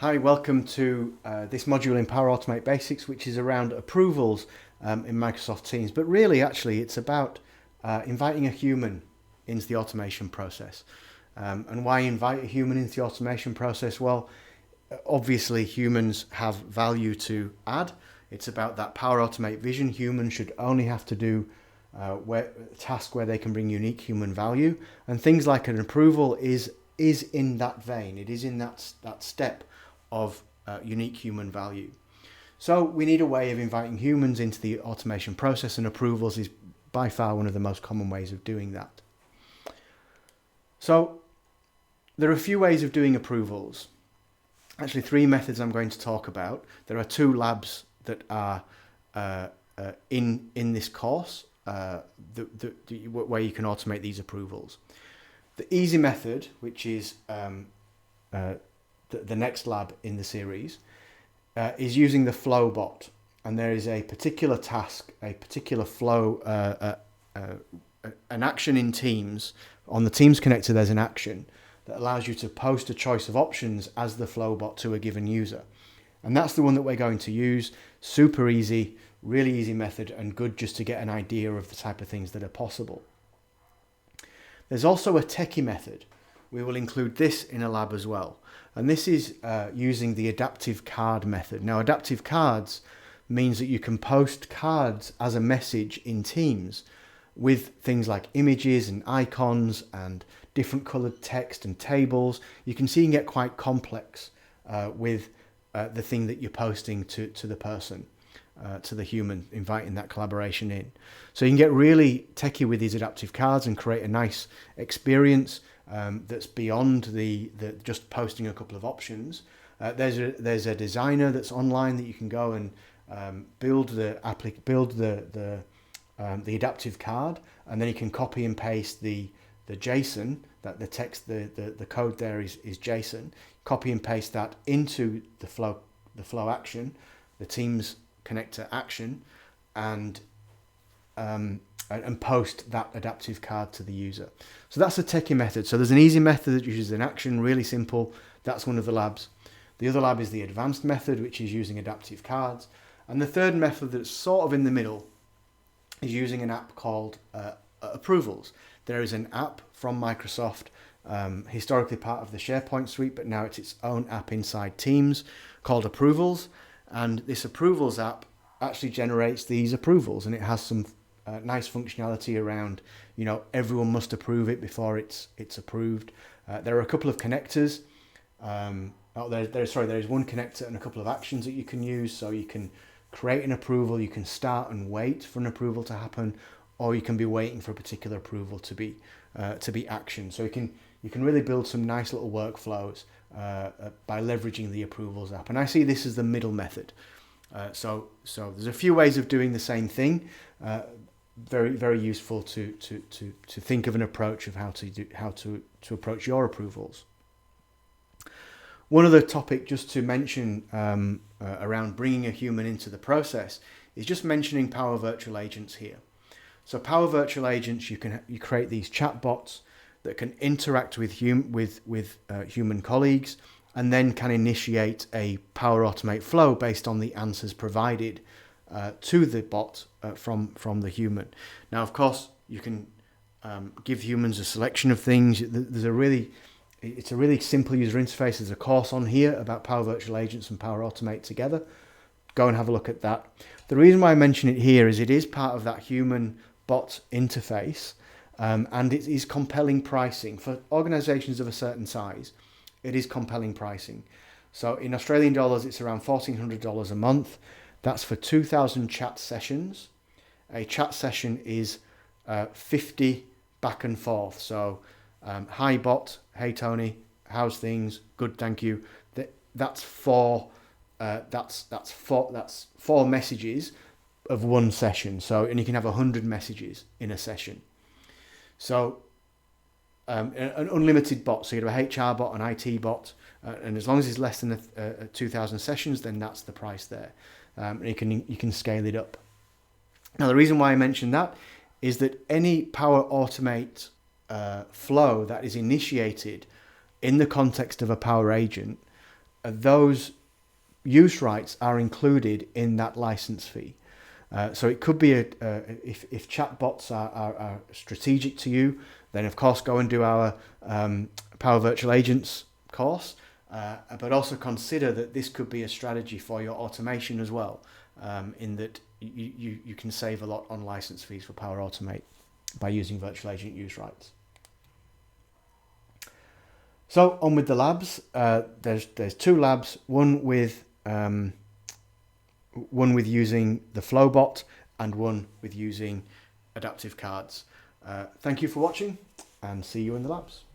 Hi, welcome to this module in Power Automate Basics, which is around approvals in Microsoft Teams. But really, actually, it's about inviting a human into the automation process. And why invite a human into the automation process? Well, obviously, humans have value to add. It's about that Power Automate vision. Humans should only have to do a task where they can bring unique human value. And things like an approval is in that vein. It is in that step of unique human value. So we need a way of inviting humans into the automation process, and approvals is by far one of the most common ways of doing that. So there are a few ways of doing approvals. Actually, three methods I'm going to talk about. There are two labs that are in this course where you can automate these approvals. The easy method, which is the next lab in the series, is using the flow bot, and there is a particular task, a particular flow, an action in Teams. On the Teams connector, there's an action that allows you to post a choice of options as the flow bot to a given user, and that's the one that we're going to use. Super easy, really easy method, and good just to get an idea of the type of things that are possible. There's also a techie method. We will include this in a lab as well. And this is using the adaptive card method. Now, adaptive cards means that you can post cards as a message in Teams with things like images and icons and different colored text and tables. You can see you can get quite complex with the thing that you're posting to the person, to the human, inviting that collaboration in. So you can get really techie with these adaptive cards and create a nice experience that's beyond the just posting a couple of options. There's a designer that's online that you can go and build the adaptive card, and then you can copy and paste the JSON, that the text, the code there is JSON. Copy and paste that into the flow action, the Teams connector action, and post that adaptive card to the user. So that's a techie method. So there's an easy method that uses an action, really simple. That's one of the labs. The other lab is the advanced method, which is using adaptive cards. And the third method that's sort of in the middle is using an app called Approvals. There is an app from Microsoft, historically part of the SharePoint suite, but now it's its own app inside Teams called Approvals. And this Approvals app actually generates these approvals, and it has some nice functionality around, everyone must approve it before it's approved. There are a couple of connectors. There is one connector and a couple of actions that you can use. So you can create an approval, you can start and wait for an approval to happen, or you can be waiting for a particular approval to be actioned. So you can really build some nice little workflows by leveraging the Approvals app. And I see this as the middle method. So there's a few ways of doing the same thing. Very, very useful to think of an approach of how to approach your approvals. One other topic just to mention around bringing a human into the process is just mentioning Power Virtual Agents here. So Power Virtual Agents, you create these chatbots that can interact with human colleagues, and then can initiate a Power Automate flow based on the answers provided to the bot from the human. Now, of course, you can give humans a selection of things. It's a really simple user interface. There's a course on here about Power Virtual Agents and Power Automate together. Go and have a look at that. The reason why I mention it here is it is part of that human bot interface, and it is compelling pricing for organizations of a certain size. It is compelling pricing. So in Australian dollars, it's around $1,400 a month. That's for 2,000 chat sessions. A chat session is 50 back and forth. So hi bot, hey Tony, how's things? Good, thank you. That's four messages of one session. So, and you can have 100 messages in a session. So an unlimited bot. So you have a HR bot, an IT bot, and as long as it's less than 2,000 sessions, then that's the price there. And you can scale it up. Now, the reason why I mention that is that any Power Automate flow that is initiated in the context of a Power Agent those use rights are included in that license fee. So it could be if chatbots are strategic to you, then of course go and do our Power Virtual Agents course, but also consider that this could be a strategy for your automation as well, in that you can save a lot on license fees for Power Automate by using virtual agent use rights. So on with the labs. There's 2 labs, one with using the Flowbot and one with using adaptive cards. Thank you for watching, and see you in the labs.